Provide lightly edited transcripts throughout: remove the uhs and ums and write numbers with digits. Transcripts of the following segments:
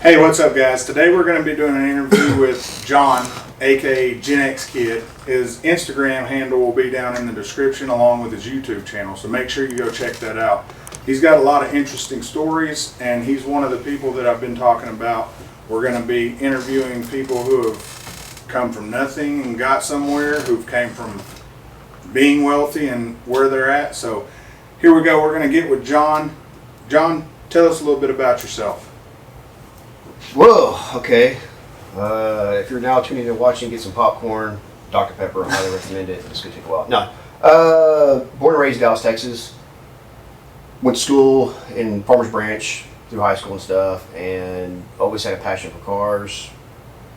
Hey, what's up, guys? Today we're going to be doing an interview with John, aka Gen X Kid. His Instagram handle will be down in the description along with his YouTube channel, so make sure you go check that out. He's got a lot of interesting stories, and he's one of the people that I've been talking about. We're going to be interviewing people who have come from nothing and got somewhere, who've came from being wealthy and where they're at. So here we go. We're going to get with John. John, tell us a little bit about yourself. Whoa, okay. If you're now tuning in and watching, get some popcorn, Dr. Pepper, I highly recommend it. It's going to take a while. No. Born and raised in Dallas, Texas. Went to school in Farmers Branch through high school and stuff, and always had a passion for cars,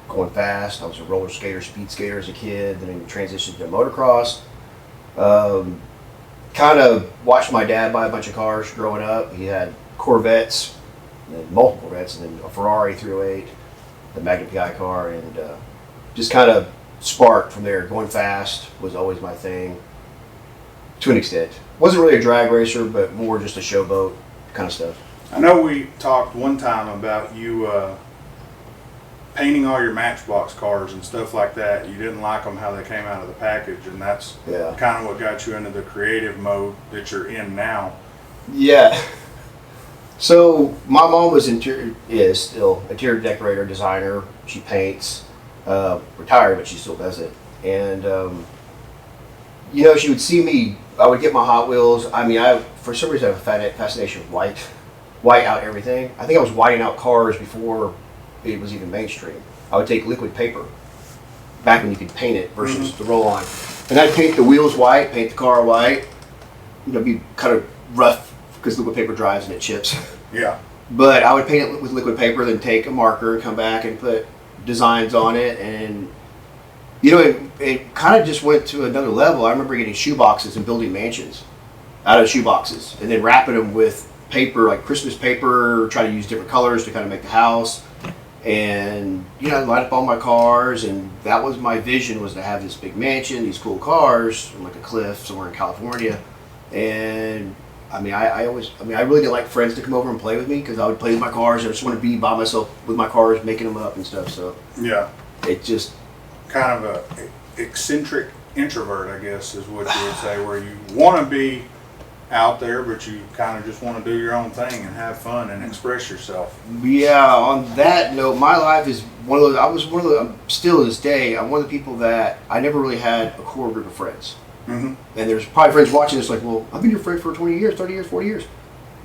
going fast. I was a roller skater, speed skater as a kid, then I transitioned to motocross. Kind of watched my dad buy a bunch of cars growing up. He had Corvettes, and multiple Corvettes, and then a Ferrari 308, the Magnum PI car, and just kind of sparked from there. Going fast was always my thing, to an extent. Wasn't really a drag racer, but more just a showboat kind of stuff. I know we talked one time about you painting all your Matchbox cars and stuff like that. You didn't like them how they came out of the package, and that's kind of what got you into the creative mode that you're in now. Yeah. So my mom was still interior decorator, designer. She paints, retired, but she still does it. And she would see me. I would get my Hot Wheels. I mean, for some reason I have a fascination with white out everything. I think I was whiting out cars before it was even mainstream. I would take liquid paper back when you could paint it versus the roll-on, and I'd paint the wheels white, paint the car white. Be kind of rough because liquid paper dries and it chips. Yeah. But I would paint it with liquid paper, then take a marker, come back and put designs on it, and it kind of just went to another level. I remember getting shoe boxes and building mansions out of shoe boxes, and then wrapping them with paper, like Christmas paper, try to use different colors to kind of make the house. And I'd light up all my cars, and that was my vision, was to have this big mansion, these cool cars, on like a cliff somewhere in California. And I really didn't like friends to come over and play with me, because I would play with my cars and I just want to be by myself with my cars, making them up and stuff. So yeah, it just kind of a eccentric introvert, I guess, is what you would say, where you want to be out there, but you kind of just want to do your own thing and have fun and express yourself. Yeah, on that note, my life is one of those, I'm still to this day, I'm one of the people that I never really had a core group of friends. Mm-hmm. And there's probably friends watching this like, well, I've been your friend for 20 years, 30 years, 40 years.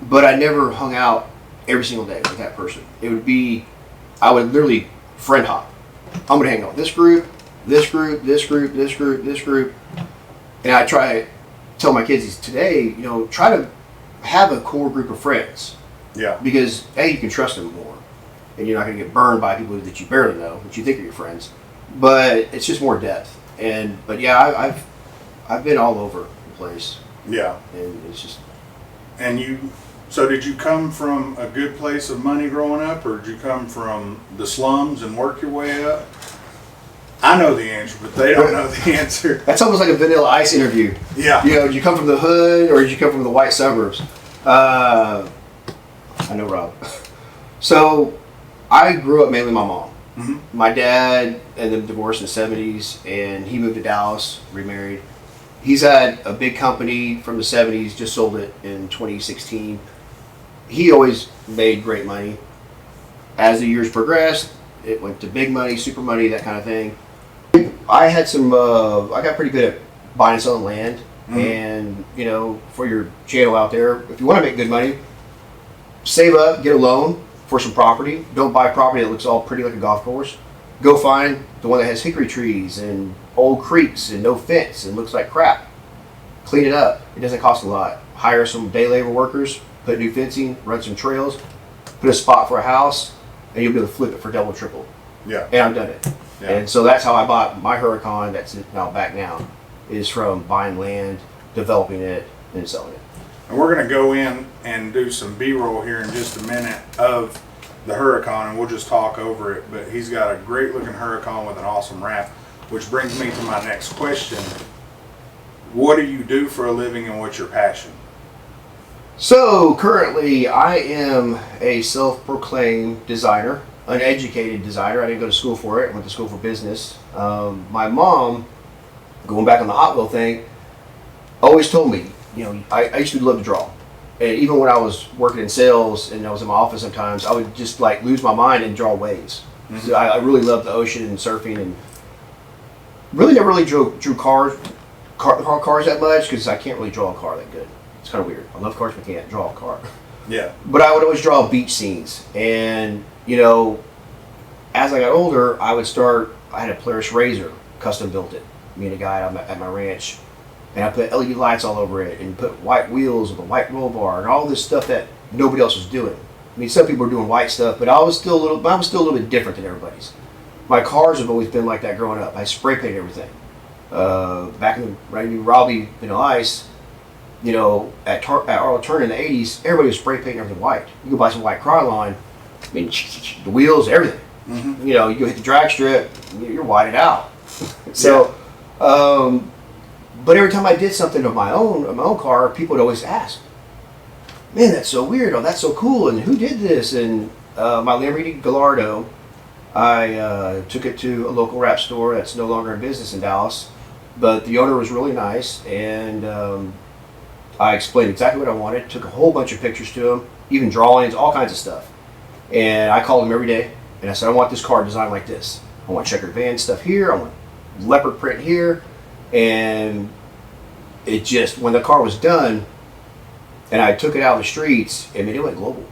But I never hung out every single day with that person. I would literally friend hop. I'm going to hang out with this group, this group, this group, this group, this group. And I try to tell my kids today, try to have a core group of friends. Yeah. Because you can trust them more, and you're not going to get burned by people that you barely know, that you think are your friends. But it's just more depth. But yeah, I've been all over the place. Yeah. And it's just. So did you come from a good place of money growing up, or did you come from the slums and work your way up? I know the answer, but they don't know the answer. That's almost like a Vanilla Ice interview. Yeah. Did you come from the hood, or did you come from the white suburbs? I know Rob. So I grew up mainly with my mom. Mm-hmm. My dad and them divorced in the 70s, and he moved to Dallas, remarried. He's had a big company from the 70s, just sold it in 2016. He always made great money. As the years progressed, it went to big money, super money, that kind of thing. I got pretty good at buying and selling land. Mm-hmm. And, for your channel out there, if you want to make good money, save up, get a loan for some property. Don't buy property that looks all pretty like a golf course. Go find the one that has hickory trees and old creeks and no fence and looks like crap. Clean it up. It doesn't cost a lot. Hire some day labor workers, put new fencing, run some trails, put a spot for a house, and you'll be able to flip it for double, triple. Yeah. And I've done it. Yeah. And so that's how I bought my Huracan, that's now back now, is from buying land, developing it, and selling it. And we're going to go in and do some B-roll here in just a minute of the Huracan, and we'll just talk over it. But he's got a great looking Huracan with an awesome wrap, which brings me to my next question. What do you do for a living, and what's your passion? So currently I am a self-proclaimed designer. uneducated designer. I didn't go to school for it. I went to school for business. My mom, going back on the Hot Wheel thing, always told me, I used to love to draw. And even when I was working in sales and I was in my office sometimes, I would just like lose my mind and draw waves. Mm-hmm. So I really loved the ocean and surfing, and really never really drew cars that much because I can't really draw a car that good. It's kind of weird. I love cars, but can't draw a car. Yeah. But I would always draw beach scenes. And, as I got older, I had a Polaris Razor, custom built it. Me and a guy at my ranch. And I put LED lights all over it and put white wheels with a white roll bar and all this stuff that nobody else was doing. I mean, some people were doing white stuff, but mine was still a little bit different than everybody's. My cars have always been like that growing up. I spray painted everything. Back when I knew Robbie Vanilla Ice, at Arlo Turner in the 80s, everybody was spray painting everything white. You go buy some white Cryline, I mean, the wheels, everything. Mm-hmm. You go hit the drag strip, you're whited out. So, but every time I did something of my own car, people would always ask, "Man, that's so weird! Oh, that's so cool! And who did this?" And my Lamborghini Gallardo, I took it to a local wrap store that's no longer in business in Dallas, but the owner was really nice, and I explained exactly what I wanted. Took a whole bunch of pictures to him, even drawings, all kinds of stuff. And I called him every day, and I said, "I want this car designed like this. I want checkered van stuff here. I want leopard print here." And it just, when the car was done and I took it out in the streets, I mean, it went global.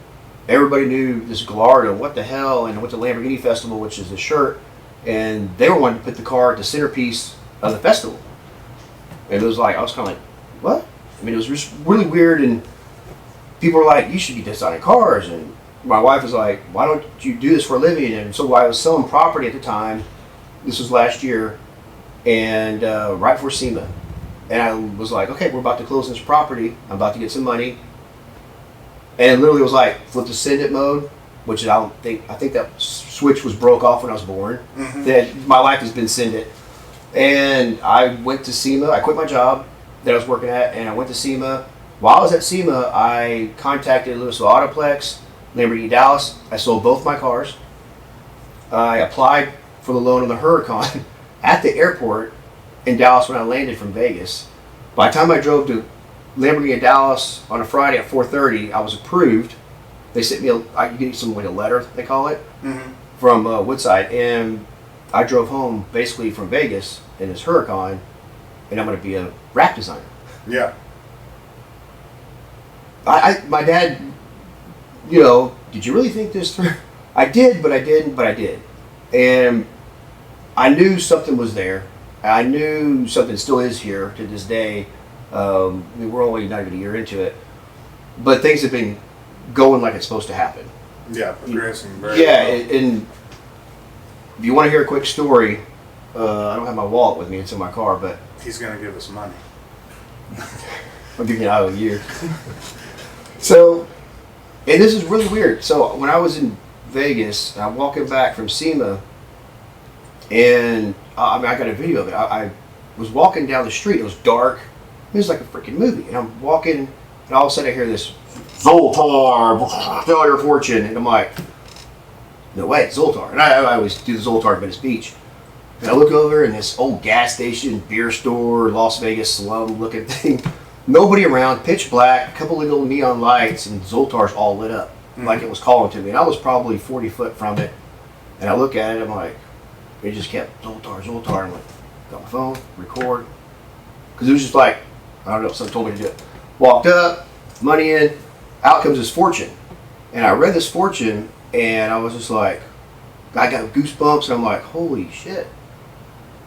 Everybody knew this Gallardo, what the hell, and I went to Lamborghini Festival, which is the shirt, and they were wanting to put the car at the centerpiece of the festival. And it was like, I was kind of like, what? I mean, it was just really weird, and people were like, "You should be designing cars." And my wife was like, "Why don't you do this for a living?" And so I was selling property at the time. This was last year. And right before SEMA, and I was like, "Okay, we're about to close this property. I'm about to get some money." And it literally was like flip to send it mode, which I think that switch was broke off when I was born. Mm-hmm. That my life has been send it. And I went to SEMA. I quit my job that I was working at, and I went to SEMA. While I was at SEMA, I contacted Louisville Autoplex, Lamborghini Dallas. I sold both my cars. I applied for the loan on the Huracan at the airport in Dallas when I landed from Vegas. By the time I drove to Lamborghini Dallas on a Friday at 4:30, I was approved. They sent me I get some like a letter, they call it, mm-hmm. from Woodside, and I drove home basically from Vegas in this Huracan, and I'm going to be a wrap designer. Yeah. My dad, did you really think this through? I did, but I didn't, but I did. And I knew something was there. I knew something still is here to this day. We're only not even a year into it. But things have been going like it's supposed to happen. Yeah, progressing very well. And if you want to hear a quick story, I don't have my wallet with me. It's in my car, but... He's going to give us money. I'll give you an out of a year. So, and this is really weird. So, when I was in Vegas, I'm walking back from SEMA, and I got a video of it. I was walking down the street. It was dark. It was like a freaking movie. And I'm walking, and all of a sudden I hear this, "Zoltar, sell your fortune." And I'm like, no way, it's Zoltar. And I always do the Zoltar at Venice Beach. And I look over, and this old gas station, beer store, Las Vegas slum looking thing. Nobody around, pitch black, a couple of little neon lights, and Zoltar's all lit up. Mm-hmm. Like it was calling to me. And I was probably 40 foot from it. And I look at it, I'm like, it just kept Zoltar. I'm like, got my phone, record. Because it was just like, I don't know, someone told me to do it. Walked up, money in, out comes this fortune. And I read this fortune, and I was just like, I got goosebumps, and I'm like, holy shit,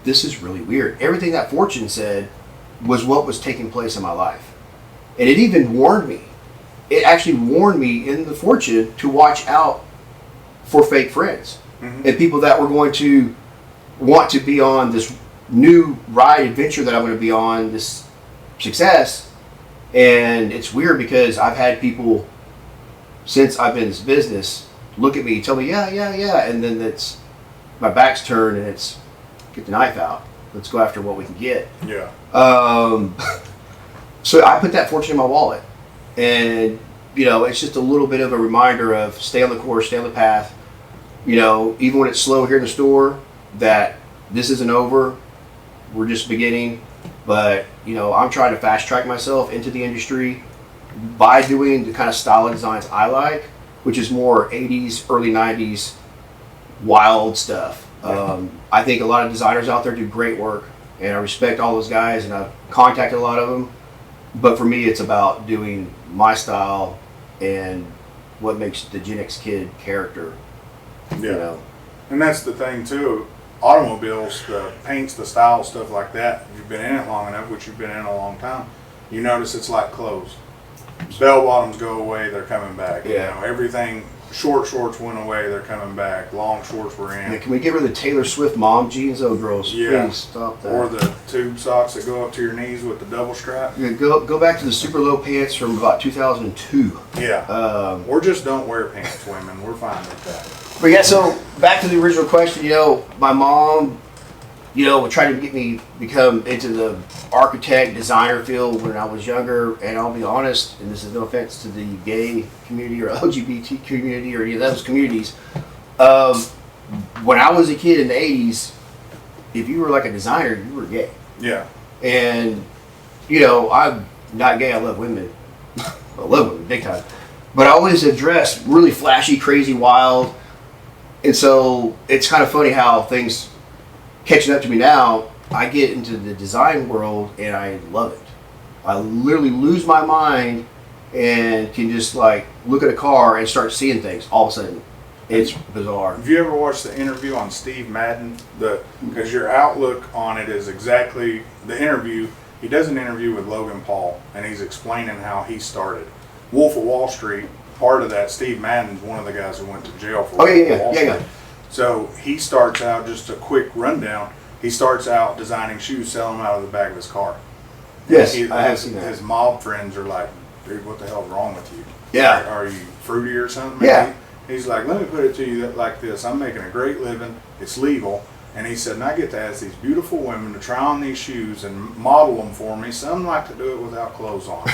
this is really weird. Everything that fortune said was what was taking place in my life. And it even warned me. It actually warned me in the fortune to watch out for fake friends. Mm-hmm. And people that were going to want to be on this new ride adventure that I'm going to be on, this success. And it's weird because I've had people since I've been in this business look at me, tell me, yeah, and then it's my back's turned and it's get the knife out. Let's go after what we can get. Yeah. So I put that fortune in my wallet, and it's just a little bit of a reminder of stay on the course, stay on the path. You know, even when it's slow here in the store, that this isn't over. We're just beginning. But, you know, I'm trying to fast track myself into the industry by doing the kind of style of designs I like, which is more 80s, early 90s, wild stuff. I think a lot of designers out there do great work, and I respect all those guys, and I've contacted a lot of them. But for me, it's about doing my style and what makes the Gen X kid character. Yeah. You know? And that's the thing too. Automobiles, the paints, the style, stuff like that. If you've been in it long enough, which you've been in a long time, you notice it's like clothes. Bell bottoms go away, they're coming back. Yeah. You know, everything. Short shorts went away, they're coming back. Long shorts were in. Yeah, can we get rid of the Taylor Swift mom jeans, though, girls? Yeah. Please stop that. Or the tube socks that go up to your knees with the double strap. Yeah, go back to the super low pants from about 2002. Yeah. Or just don't wear pants, women. We're fine with that. But yeah, so back to the original question. You know, my mom, you know, would try to get me become into the architect designer field when I was younger. And I'll be honest, and this is no offense to the gay community or LGBT community or any of those communities. When I was a kid in the 80s, if you were like a designer, you were gay. Yeah. And, you know, I'm not gay. I love women. I love women big time. But I always have dressed really flashy, crazy, wild. And so it's kind of funny how things catching up to me now. I get into the design world and I love it. I literally lose my mind and can just like look at a car and start seeing things all of a sudden. It's bizarre. Have you ever watched the interview on Steve Madden? Because your outlook on it is exactly the interview. He does an interview with Logan Paul, and he's explaining how he started. Wolf of Wall Street, part of that, Steve Madden's one of the guys who went to jail for Wolf of Wall Street. So he starts out, just a quick rundown, he starts out designing shoes, selling them out of the back of his car. Yes, I have seen that. His mob friends are like, dude, what the hell's wrong with you? Yeah. Are you fruity or something? Maybe? Yeah. He's like, let me put it to you like this. I'm making a great living. It's legal. And he said, and I get to ask these beautiful women to try on these shoes and model them for me. Some like to do it without clothes on.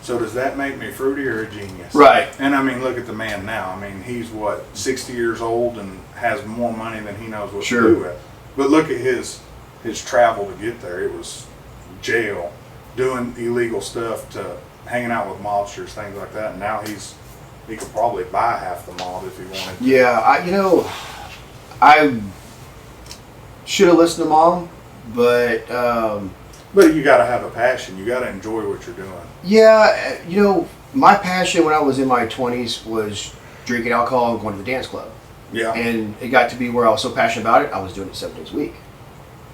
So does that make me fruity or a genius? Right. And I mean, look at the man now. I mean, he's 60 years old and has more money than he knows what to do with. But look at his travel to get there. It was jail, doing illegal stuff, to hanging out with mobsters, things like that. And now he could probably buy half the mob if he wanted to. Yeah, I should have listened to Mom, but But you got to have a passion. You got to enjoy what you're doing. yeah, you know, my passion when I was in my 20s was drinking alcohol and going to the dance club. Yeah. And it got to be where I was so passionate about it, I was doing it 7 days a week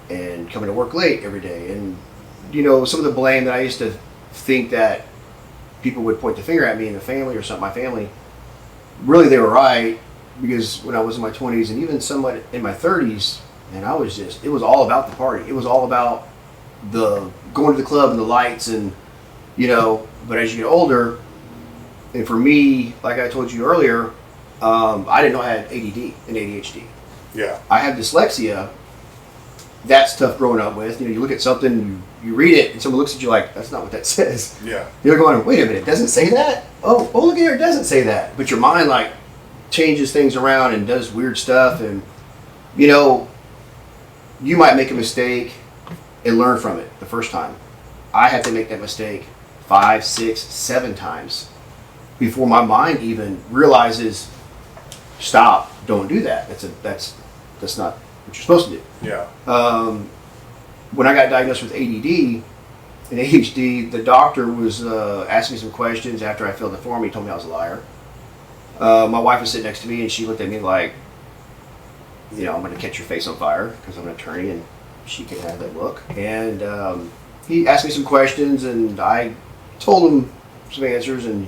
and coming to work late every day. And, you know, some of the blame that I used to think that people would point the finger at me in the family or something, my family, really they were right, because when I was in my 20s and even somewhat in my 30s, and it was all about the party. It was all about the going to the club and the lights and, you know, but as you get older, and for me, like I told you earlier, I didn't know I had ADD and ADHD. Yeah. I have dyslexia. That's tough growing up with. You know, you look at something, you read it, and someone looks at you like, that's not what that says. Yeah. You're going, wait a minute, it doesn't say that? Oh, look here, it doesn't say that. But your mind, like, changes things around and does weird stuff. And, you know, you might make a mistake and learn from it the first time. I had to make that mistake 5, 6, 7 times before my mind even realizes, stop, don't do that. That's not what you're supposed to do. Yeah. When I got diagnosed with ADD and ADHD, the doctor was asking me some questions after I filled the form. He told me I was a liar. My wife was sitting next to me and she looked at me like, you know, I'm going to catch your face on fire because I'm an attorney and she can have that look. And he asked me some questions and I told him some answers. And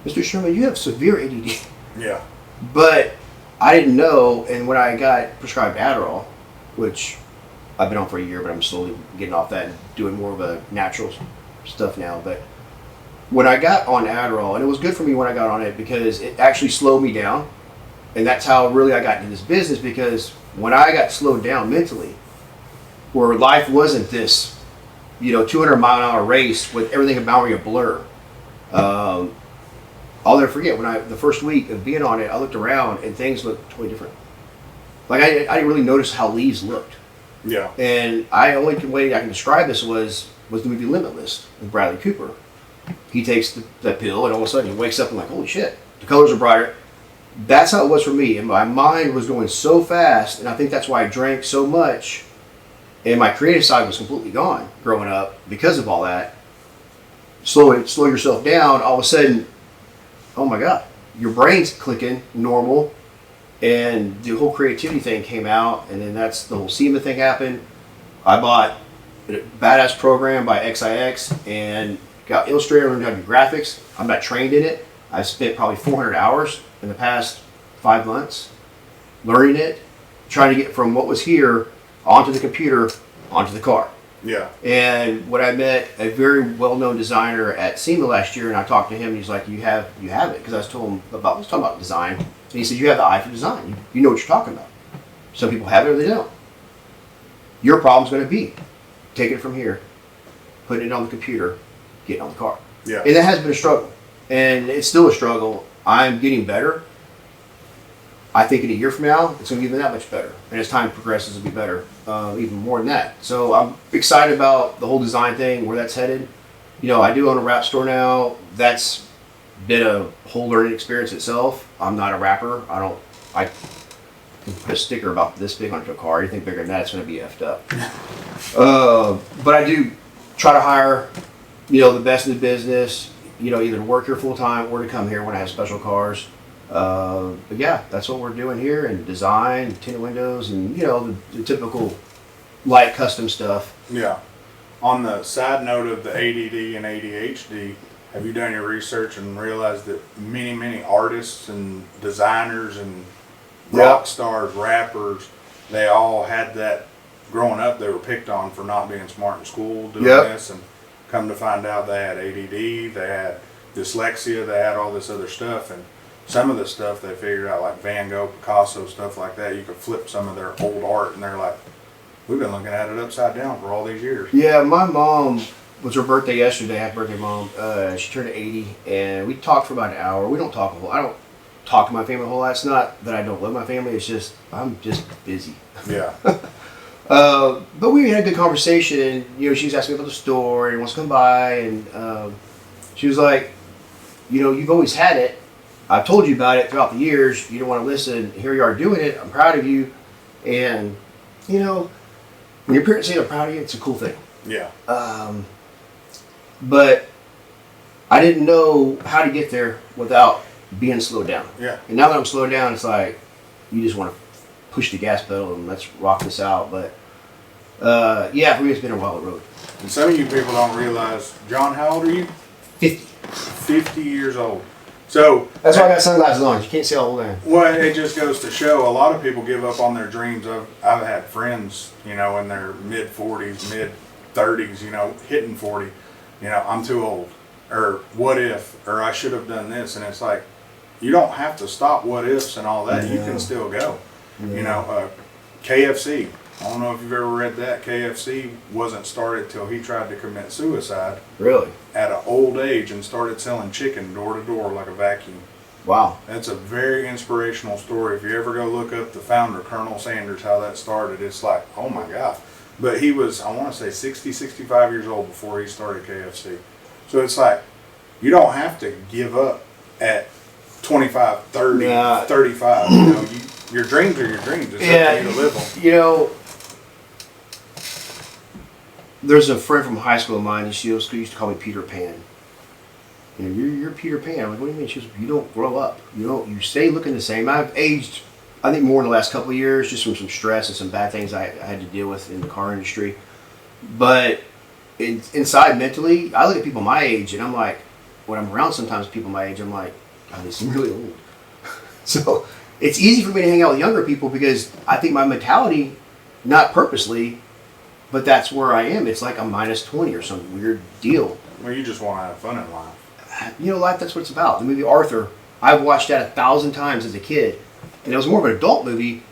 Mr. Sherman, you have severe ADD. Yeah. But I didn't know, and when I got prescribed Adderall, which I've been on for a year, but I'm slowly getting off that and doing more of a natural stuff now. But when I got on Adderall, and it was good for me when I got on it because it actually slowed me down. And that's how really I got into this business, because when I got slowed down mentally, where life wasn't this, 200-mile-an-hour race with everything about me a blur, I'll never forget when the first week of being on it, I looked around and things looked totally different. Like I didn't really notice how leaves looked. Yeah. And only way I can describe this was the movie Limitless with Bradley Cooper. He takes that pill and all of a sudden he wakes up and like, holy shit, the colors are brighter. That's how it was for me. And my mind was going so fast, and I think that's why I drank so much. And my creative side was completely gone growing up because of all that. Slow yourself down, all of a sudden, oh my God, your brain's clicking normal, and the whole creativity thing came out, and then that's the whole SEMA thing happened. I bought a badass program by XIX and got Illustrator, learned how to do graphics. I'm not trained in it. I spent probably 400 hours in the past 5 months learning it, trying to get from what was here onto the computer, onto the car. Yeah. And when I met a very well-known designer at SEMA last year, and I talked to him, and he's like, you have it. Because I was talking about design. And he said, you have the eye for design. You know what you're talking about. Some people have it or they don't. Your problem's going to be taking it from here, putting it on the computer, getting on the car. Yeah. And that has been a struggle. And it's still a struggle. I'm getting better. I think in a year from now, it's going to be even that much better. And as time progresses, it'll be better, even more than that. So I'm excited about the whole design thing, where that's headed. You know, I do own a rap store now. That's been a whole learning experience itself. I'm not a rapper. I can put a sticker about this big onto a car. Anything bigger than that, it's going to be effed up. But I do try to hire, the best in the business, either to work here full time or to come here when I have special cars. But yeah, that's what we're doing here, and design, tinted windows, and the typical light custom stuff. Yeah. On the side note of the ADD and ADHD, have you done your research and realized that many artists and designers and rock stars, rappers, they all had that growing up. They were picked on for not being smart in school, doing this, and come to find out they had ADD, they had dyslexia, they had all this other stuff. And some of the stuff they figured out, like Van Gogh, Picasso, stuff like that, you could flip some of their old art, and they're like, we've been looking at it upside down for all these years. Yeah, my mom, was her birthday yesterday. Happy birthday, Mom. She turned 80, and we talked for about an hour. We don't talk a whole I don't talk to my family a whole lot. It's not that I don't love my family. It's just, I'm just busy. Yeah. But we had a good conversation, and, she was asking me about the store, and wants to come by, and she was like, you've always had it. I've told you about it throughout the years. You don't want to listen. Here you are doing it. I'm proud of you. And, when your parents say they're proud of you, it's a cool thing. Yeah. But I didn't know how to get there without being slowed down. Yeah. And now that I'm slowed down, it's like, you just want to push the gas pedal and let's rock this out. But, yeah, for me, it's been a wild road. And some of you people don't realize, John, how old are you? 50. 50 years old. So that's why I got sunglasses on. You can't see how old I am. Well, it just goes to show a lot of people give up on their dreams. I've had friends, in their mid 40s, mid 30s, hitting 40. I'm too old, or what if, or I should have done this, and it's like, you don't have to stop what ifs and all that. Yeah. You can still go. Yeah. KFC. I don't know if you've ever read that. KFC wasn't started till he tried to commit suicide. Really? At an old age, and started selling chicken door to door like a vacuum. Wow. That's a very inspirational story. If you ever go look up the founder, Colonel Sanders, how that started, it's like, oh my God. But he was, I want to say 60, 65 years old before he started KFC. So it's like, you don't have to give up at 25, 30, 35. Your dreams are your dreams. It's up to you to live them. There's a friend from high school of mine, and she used to call me Peter Pan. You're Peter Pan. I'm like, what do you mean? She goes, you don't grow up. You stay looking the same. I've aged, I think, more in the last couple of years, just from some stress and some bad things I had to deal with in the car industry. But inside mentally, I look at people my age, and I'm like, when I'm around sometimes people my age, I'm like, God, they seem really old. So it's easy for me to hang out with younger people because I think my mentality, not purposely, but that's where I am. It's like I'm minus 20 or some weird deal. Well, you just want to have fun in life. Life, that's what it's about. The movie Arthur, I've watched that 1,000 times as a kid. And it was more of an adult movie.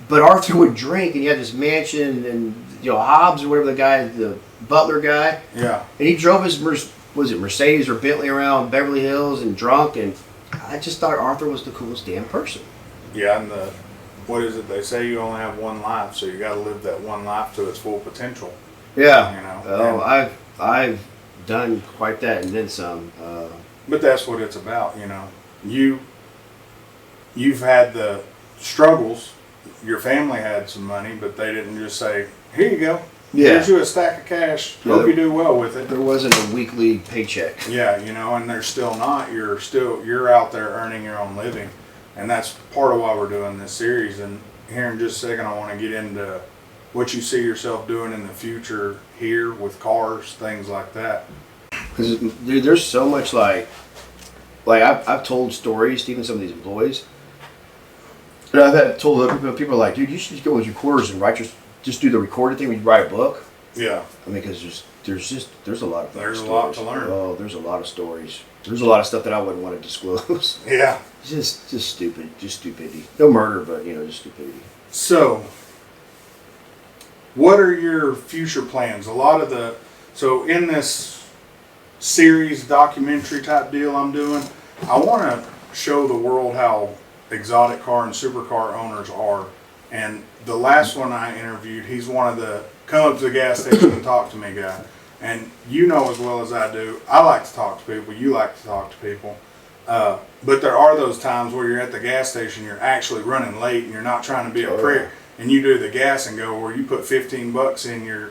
But Arthur would drink, and he had this mansion, and, Hobbs or whatever the butler guy. Yeah. And he drove his, Mercedes or Bentley around Beverly Hills and drunk. And I just thought Arthur was the coolest damn person. Yeah, and what is it? They say you only have one life, so you got to live that one life to its full potential. Yeah. You know. Oh, I've done quite that and then some. But that's what it's about, you know. You've had the struggles. Your family had some money, but they didn't just say, "Here you go. Yeah. Here's you a stack of cash. Hope you do well with it." There wasn't a weekly paycheck. Yeah, you know, and there's still not. You're out there earning your own living, and that's part of why we're doing this series. And here in just a second, I want to get into what you see yourself doing in the future here with cars, things like that. Because dude, there's so much like I've told stories to even some of these employees. And I've told other people are like, dude, you should just go with your quarters and just do the recorded thing when you write a book. Yeah. I mean, because there's a lot of There's stories. a lot to learn. Oh, there's a lot of stories. There's a lot of stuff that I wouldn't want to disclose. Yeah. Just stupidity. No murder, but just stupidity. So, what are your future plans? So in this series documentary type deal I'm doing, I want to show the world how exotic car and supercar owners are. And the last one I interviewed, he's one of the come up to the gas station and talk to me guy. And you know as well as I do, I like to talk to people, you like to talk to people. But there are those times where you're at the gas station, you're actually running late and you're not trying to be a prick. And you do the gas and go where you put $15 in your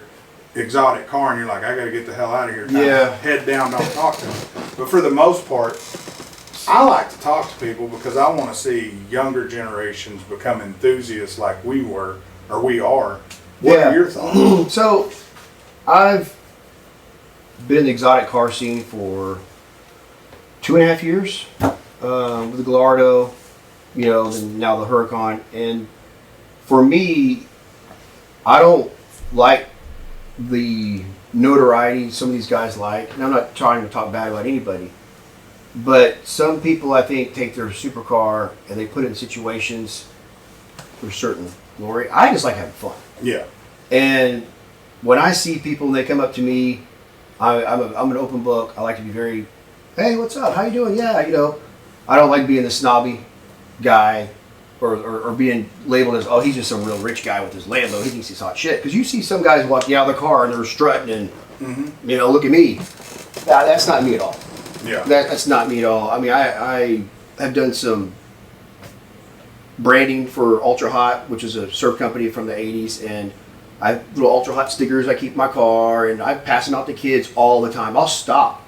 exotic car and you're like, I got to get the hell out of here. Yeah. Head down, don't talk to them. But for the most part, I like to talk to people because I want to see younger generations become enthusiasts like we were or we are. What are your thoughts? So, I've been in the exotic car scene for 2.5 years with the Gallardo, and now the Huracan. And for me, I don't like the notoriety some of these guys like. And I'm not trying to talk bad about anybody. But some people, I think, take their supercar and they put it in situations for certain glory. I just like having fun. Yeah. And when I see people and they come up to me, I'm an open book. I like to be very, hey, what's up? How you doing? Yeah, I don't like being the snobby guy or being labeled as, oh, he's just some real rich guy with his Lambo. He thinks he's hot shit. Because you see some guys walking out of the car and they're strutting and, look at me. That's not me at all. Yeah. That's not me at all. I mean, I have done some branding for Ultra Hot, which is a surf company from the 80s, and I have little Ultra Hot stickers I keep in my car, and I'm passing out to kids all the time. I'll stop.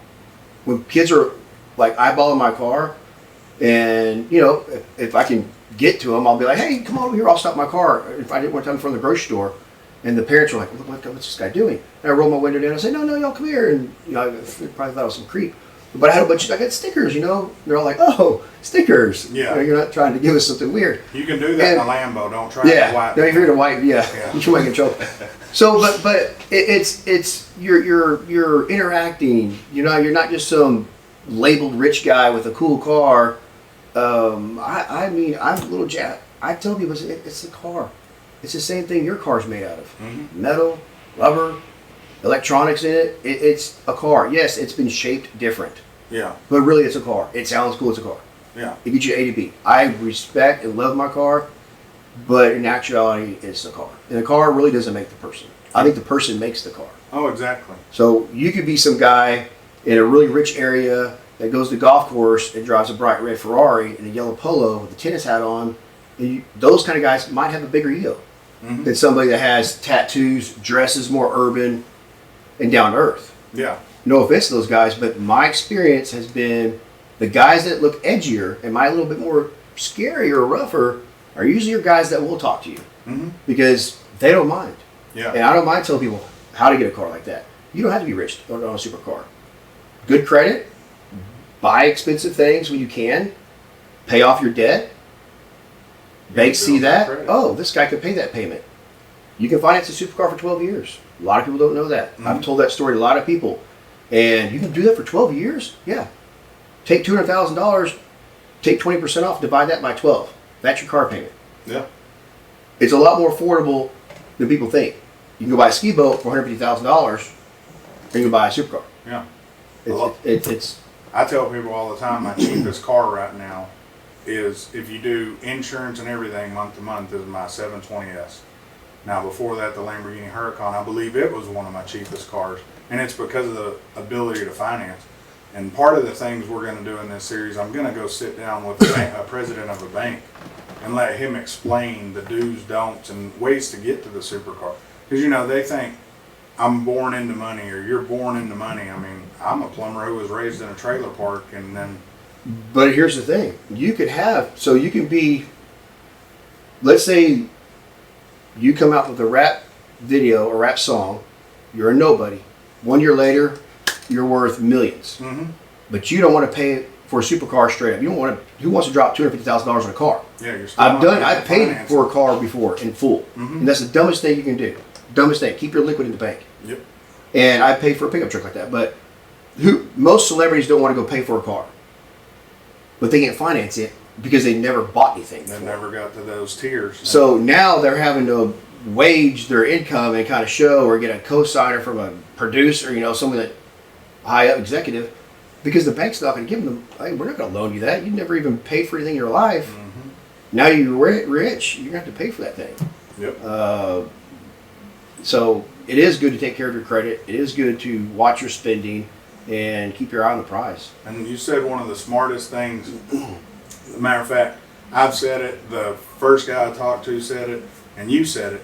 When kids are like eyeballing my car, and if I can get to them, I'll be like, hey, come on over here, I'll stop my car. If I did one time in front of the grocery store, and the parents were like, what's this guy doing? And I roll my window down and I say, no, y'all come here. And I probably thought I was some creep. But I got stickers, They're all like, oh, stickers. Yeah. You're not trying to give us something weird. You can do that in a Lambo. Don't try to white. No, if you're in a white, you might get trouble. So, but it's you're interacting. You're not just some labeled rich guy with a cool car. I mean, I'm a little jack. I tell people it's a car. It's the same thing your car's made out of. Mm-hmm. Metal, rubber, electronics in it. It's a car. Yes, it's been shaped different. Yeah. But really, it's a car. It sounds cool. It's a car. Yeah. It gets you A to B. I respect and love my car, but in actuality, it's the car. And the car really doesn't make the person. I think the person makes the car. Oh, exactly. So you could be some guy in a really rich area that goes to the golf course and drives a bright red Ferrari and a yellow polo with a tennis hat on. And those kind of guys might have a bigger ego than somebody that has tattoos, dresses more urban, and down to earth. Yeah. No offense to those guys, but my experience has been the guys that look edgier and might a little bit more scary or rougher are usually your guys that will talk to you because they don't mind. Yeah. And I don't mind telling people how to get a car like that. You don't have to be rich on a supercar. Good credit, buy expensive things when you can, pay off your debt. Banks see that. Oh, this guy could pay that payment. You can finance a supercar for 12 years. A lot of people don't know that. I've told that story to a lot of people. And you can do that for 12 years? Yeah. Take $200,000, take 20% off, divide that by 12. That's your car payment. Yeah. It's a lot more affordable than people think. You can go buy a ski boat for $150,000 and you can buy a supercar. Yeah. It's I tell people all the time my cheapest car right now is, if you do insurance and everything month to month, is my 720S. Now before that, the Lamborghini Huracan, I believe it was one of my cheapest cars, and it's because of the ability to finance. And part of the things we're going to do in this series, I'm going to go sit down with a president of a bank and let him explain the do's, don'ts, and ways to get to the supercar. Because, you know, they think I'm born into money or you're born into money. I mean, I'm a plumber who was raised in a trailer park, and then... But here's the thing. You could have, so you can be, let's say you come out with a rap video, a rap song, you're a nobody. 1 year later, you're worth millions. Mm-hmm. But you don't want to pay for a supercar straight up. You don't want to, who wants to drop $250,000 on a car? Yeah, you're still I've paid for a car before in full. Mm-hmm. And that's the dumbest thing you can do. Dumbest thing. Keep your liquid in the bank. Yep. And I paid for a pickup truck like that. But most celebrities don't want to go pay for a car. But they can't finance it because they never bought anything. They never got to those tiers. So now they're having to wage their income and kind of show or get a co-signer from a producer, you know, someone that high up executive, because the bank's not going to give them, hey, we're not going to loan you that. You never even paid for anything in your life. Mm-hmm. Now you're rich, you're going to have to pay for that thing. Yep. So it is good to take care of your credit. It is good to watch your spending and keep your eye on the prize. And you said one of the smartest things. As a matter of fact, I've said it, the first guy I talked to said it, and you said it.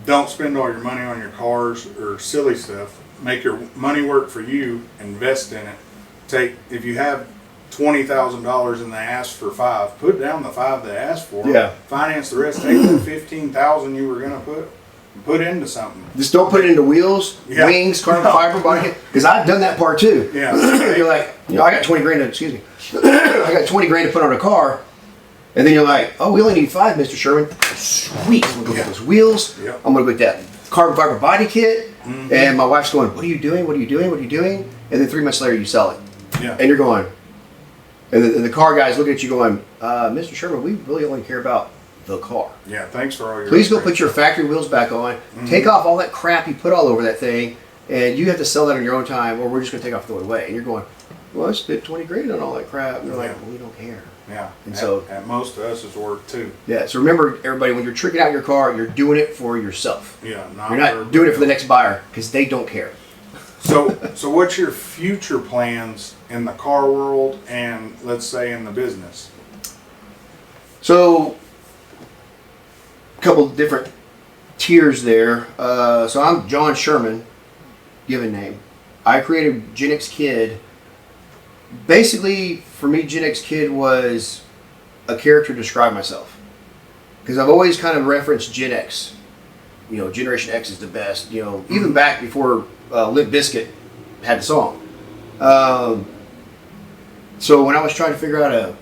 Don't spend all your money on your cars or silly stuff. Make your money work for you. Invest in it. If you have $20,000 and they ask for $5,000, put down the $5,000 they asked for. Yeah. Finance the rest. Take the $15,000 you were going to put into something. Just don't put it into wheels, wings, carbon fiber, body. Because I've done that part too. Yeah. You're like, you know, I got 20 grand. Excuse me. I got 20 grand to put on a car, and then you're like, oh, we only need 5, Mr. Sherman. Sweet. I'm gonna go get those wheels. Yep. I'm gonna go get that carbon fiber body kit. Mm-hmm. And my wife's going, what are you doing? What are you doing? What are you doing? And then 3 months later, you sell it. Yeah. And you're going, and the car guy's looking at you going, Mr. Sherman, we really only care about the car. Yeah. Thanks for all your. Please go put your factory wheels back on. Mm-hmm. Take off all that crap you put all over that thing, and you have to sell that on your own time, or we're just going to take off and throw it away. And you're going, well, I spent 20 grand on all that crap. And they're like, well, we don't care. Yeah. And at most of us is worth $2. Yeah. So remember, everybody, when you're tricking out your car, you're doing it for yourself. Yeah. You're not doing it for the next buyer because they don't care. So what's your future plans in the car world and, let's say, in the business? So, a couple different tiers there. So I'm John Sherman, given name. I created Gen X Kid. Basically, for me, Gen X Kid was a character to describe myself. Because I've always kind of referenced Gen X. You know, Generation X is the best. You know, even back before Limp Bizkit had the song. So when I was trying to figure out a,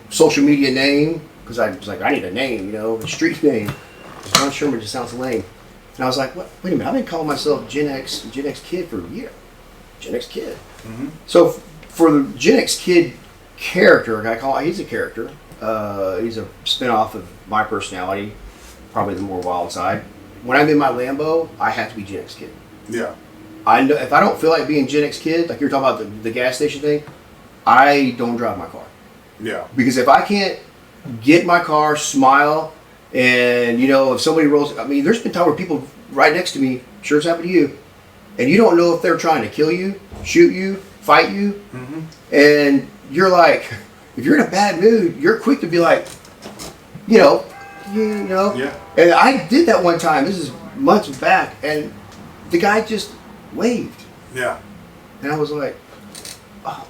social media name, because I was like, I need a name, a street name. John Sherman just sounds lame. And I was like, what? Wait a minute, I've been calling myself Gen X Kid for a year. Gen X Kid. Mm-hmm. So for the Gen X Kid character, he's a character. He's a spinoff of my personality, probably the more wild side. When I'm in my Lambo, I have to be Gen X Kid. Yeah. I know if I don't feel like being Gen X Kid, like you were talking about the gas station thing, I don't drive my car. Yeah. Because if I can't get in my car, smile, and if somebody rolls, there's been times where people right next to me, sure it's happened to you, and you don't know if they're trying to kill you, shoot you, fight you, mm-hmm. and you're like, if you're in a bad mood, you're quick to be like, Yeah. And I did that one time. This is months back, and the guy just waved. Yeah. And I was like, oh,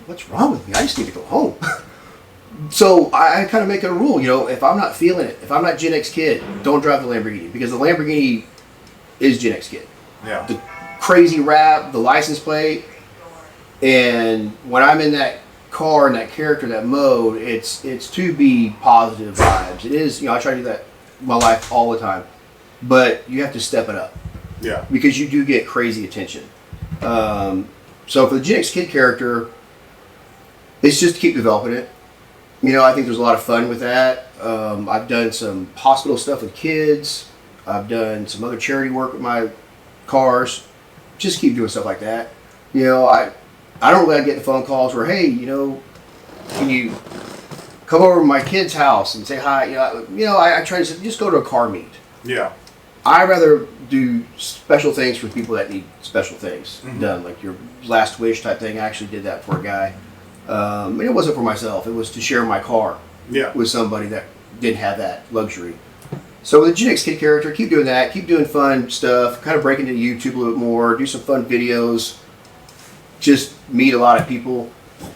what's wrong with me? I just need to go home. So I kind of make it a rule, if I'm not feeling it, if I'm not Gen X Kid, don't drive the Lamborghini, because the Lamborghini is Gen X Kid. Yeah. The crazy rap, the license plate, and when I'm in that car, in that character, that mode, it's to be positive vibes. It is, I try to do that in my life all the time, but you have to step it up. Yeah. Because you do get crazy attention. So for the Gen X Kid character, it's just to keep developing it. I think there's a lot of fun with that. I've done some hospital stuff with kids. I've done some other charity work with my cars. Just keep doing stuff like that. I don't really get the phone calls where, hey, you know, can you come over to my kid's house and say hi? I try to say, just go to a car meet. Yeah. I rather do special things for people that need special things done, like your last wish type thing. I actually did that for a guy. And it wasn't for myself. It was to share my car with somebody that didn't have that luxury. So with the Gen X Kid character, keep doing that. Keep doing fun stuff. Kind of break into YouTube a little bit more. Do some fun videos. Just meet a lot of people.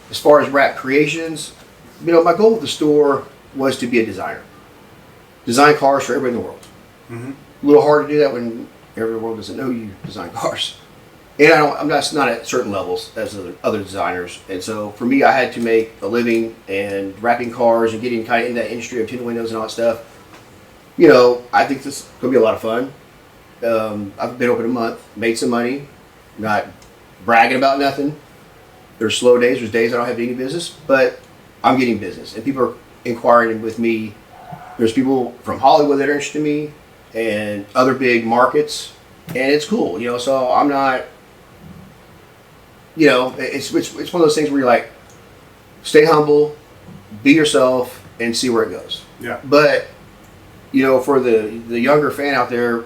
As far as rap creations, my goal with the store was to be a designer. Design cars for everybody in the world. Mm-hmm. A little hard to do that when everybody in the world doesn't know you design cars. And I'm not at certain levels as other designers. And so for me, I had to make a living and wrapping cars and getting kind of in that industry of tinted windows and all that stuff. I think this is going to be a lot of fun. I've been open a month, made some money, not bragging about nothing. There's slow days, there's days I don't have any business, but I'm getting business. And people are inquiring with me. There's people from Hollywood that are interested in me and other big markets. And it's cool, so I'm not, it's one of those things where you're like, stay humble, be yourself, and see where it goes. Yeah. But, for the younger fan out there,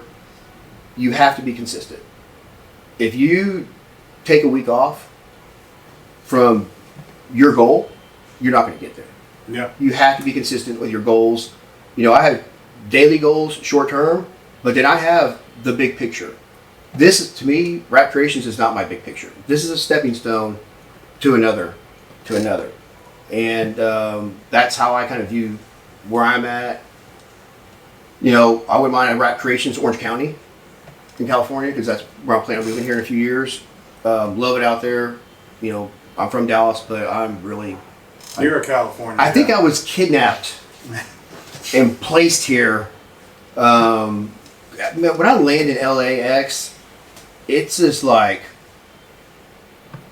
you have to be consistent. If you take a week off from your goal, you're not going to get there. Yeah. You have to be consistent with your goals. I have daily goals, short term, but then I have the big picture. This, to me, Rap Creations is not my big picture. This is a stepping stone to another. And that's how I kind of view where I'm at. I wouldn't mind a Rap Creations Orange County in California, because that's where I'm planning on moving here in a few years. Love it out there. I'm from Dallas, but You're a California I think guy. I was kidnapped and placed here. When I land in LAX, it's just like,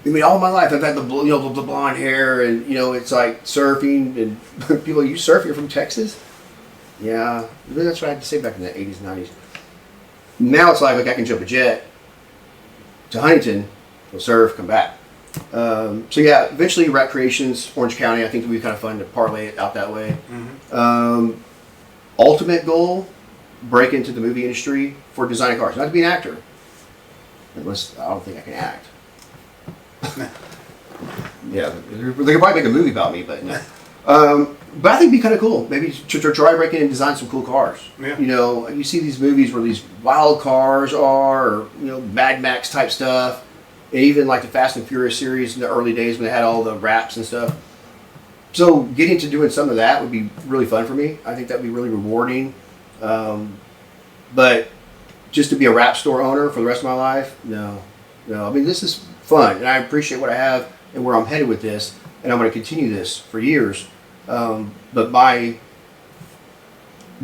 all my life I've had the blonde hair, and it's like surfing, and people, you surf, you're from Texas? Yeah, that's what I had to say back in the 80s and 90s. Now it's like I can jump a jet to Huntington, go surf, come back. Eventually Rap Creations, Orange County, I think it would be kind of fun to parlay it out that way. Mm-hmm. Ultimate goal, break into the movie industry for designing cars. Not to be an actor. Unless, I don't think I can act. Yeah, they could probably make a movie about me, but no. But I think it'd be kind of cool. Maybe to try breaking in and design some cool cars. Yeah. You see these movies where these wild cars are, or Mad Max type stuff, and even like the Fast and Furious series in the early days when they had all the raps and stuff. So getting to doing some of that would be really fun for me. I think that'd be really rewarding. But just to be a rap store owner for the rest of my life, no. I mean, this is fun, and I appreciate what I have and where I'm headed with this, and I'm going to continue this for years. But my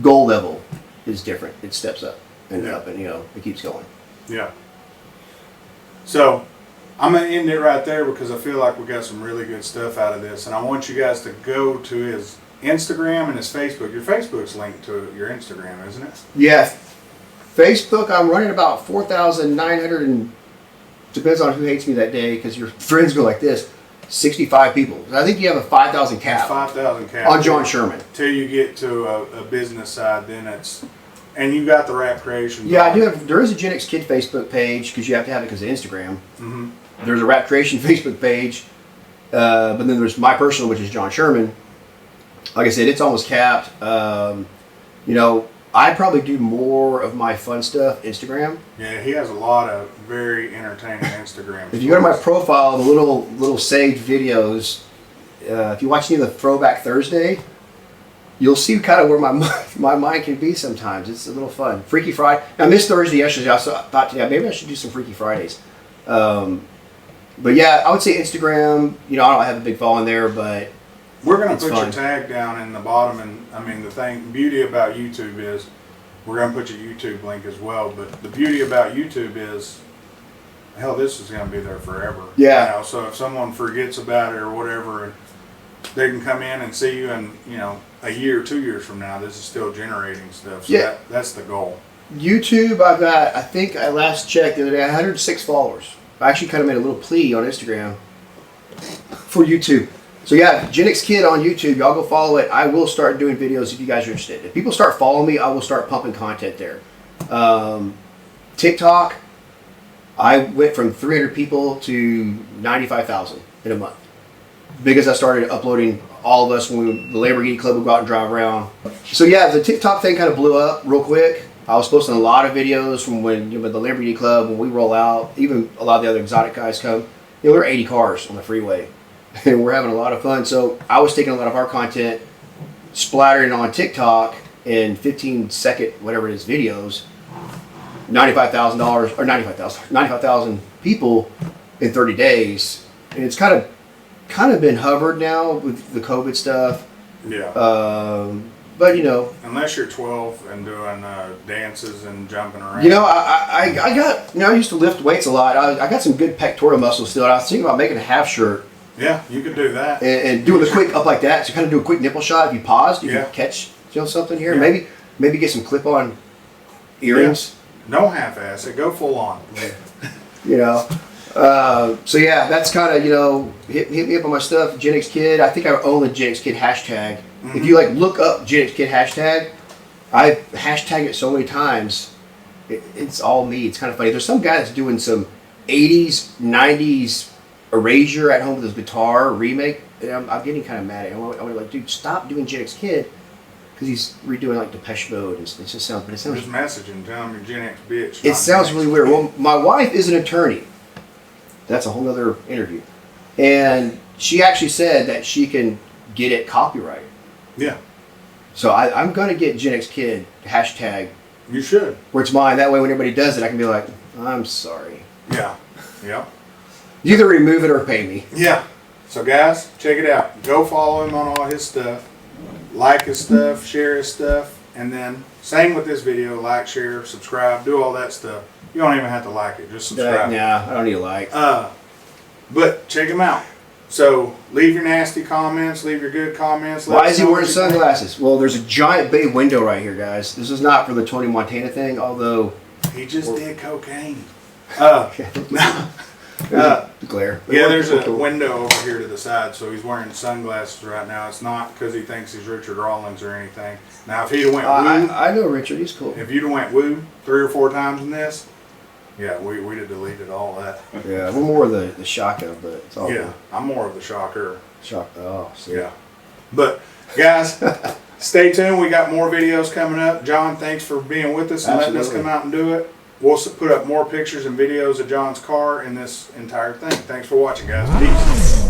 goal level is different. It steps up and up, and it keeps going. Yeah. So I'm going to end it right there, because I feel like we got some really good stuff out of this, and I want you guys to go to his Instagram and his Facebook. Your Facebook's linked to your Instagram, isn't it? Yeah. Facebook, I'm running about 4,900, and depends on who hates me that day, because your friends go like this, 65 people. I think you have a 5,000 cap. 5,000 cap. On John Sherman. Till you get to a business side, then it's, and you got the Rap Creations. Yeah, I do have, there is a Gen X Kid Facebook page, because you have to have it because of Instagram. Mm-hmm. There's a Rap Creation Facebook page, but then there's my personal, which is John Sherman. Like I said, it's almost capped. I probably do more of my fun stuff Instagram. Yeah, he has a lot of very entertaining Instagram. If you go to my profile, the little saved videos, if you watch any of the Throwback Thursday, you'll see kind of where my mind can be sometimes. It's a little fun. Freaky Friday. I missed Thursday yesterday. I thought, maybe I should do some Freaky Fridays. But yeah, I would say Instagram. I don't have a big following there, but we're going to put fun. your tag down in the bottom, and I mean the beauty about YouTube is we're going to put your YouTube link as well. But the beauty about YouTube is, hell, this is going to be there forever. Yeah. So if someone forgets about it or whatever, they can come in and see you, and a year, 2 years from now, this is still generating stuff. So Yeah. that's the goal. YouTube, I've got, I think I last checked the other day, 106 followers. I actually kind of made a little plea on Instagram. for YouTube. So yeah, Gen X Kid on YouTube. Y'all go follow it. I will start doing videos if you guys are interested. If people start following me, I will start pumping content there. TikTok, I went from 300 people to 95,000 in a month. Because I started uploading all of us when the Lamborghini Club would go out and drive around. So yeah, the TikTok thing kind of blew up real quick. I was posting a lot of videos from when the Lamborghini Club, when we roll out, even a lot of the other exotic guys come. There are 80 cars on the freeway, and we're having a lot of fun. So I was taking a lot of our content, splattering on TikTok in 15-second, whatever it is, videos, $95,000 or 95,000 people in 30 days, and it's kind of been hovered now with the COVID stuff. Yeah. But unless you're 12 and doing dances and jumping around. I got, I used to lift weights a lot. I got some good pectoral muscle still. And I was thinking about making a half shirt. Yeah, you could do that. And doing the quick up like that. So kind of do a quick nipple shot. If you paused, you can catch something here. Yeah. Maybe get some clip-on earrings. Yeah. No half-ass it. Go full on. So yeah, that's kind of, hit me up on my stuff, Gen X Kid. I think I own the Gen X Kid hashtag. Mm-hmm. If you look up Gen X Kid hashtag, I hashtag it so many times. It's all me. It's kind of funny. There's some guy that's doing some 80s, 90s erasure at home with his guitar remake. And I'm getting kind of mad at him. I'm like, dude, stop doing Gen X Kid. Because he's redoing Depeche Mode. It just sounds, but it sounds. Just messaging, telling me Gen X bitch. It sounds really weird. Well, my wife is an attorney. That's a whole other interview. And she actually said that she can get it copyright. Yeah. So I'm going to get Gen X Kid hashtag. You should. Where it's mine. That way when everybody does it, I can be like, I'm sorry. Yeah. Yeah. You either remove it or pay me. Yeah. So guys, check it out. Go follow him on all his stuff. Like his stuff. Share his stuff. And then same with this video. Like, share, subscribe. Do all that stuff. You don't even have to like it. Just subscribe. Yeah, I don't need a like. But check him out. So leave your nasty comments. Leave your good comments. Why is he wearing sunglasses? Well, there's a giant bay window right here, guys. This is not for the Tony Montana thing, although he just did cocaine. Glare. Yeah, there's a window over here to the side, so he's wearing sunglasses right now. It's not because he thinks he's Richard Rawlings or anything. Now, if he'd have went woo, I know Richard. He's cool. If you'd have went woo 3 or 4 times in this, yeah, we'd have deleted all that. Yeah, we're more of the shocker, but it's all good. I'm more of the shocker. Oh, see. Yeah. But guys, stay tuned. We got more videos coming up. John, thanks for being with us and letting us come out and do it. We'll put up more pictures and videos of John's car in this entire thing. Thanks for watching, guys. Peace.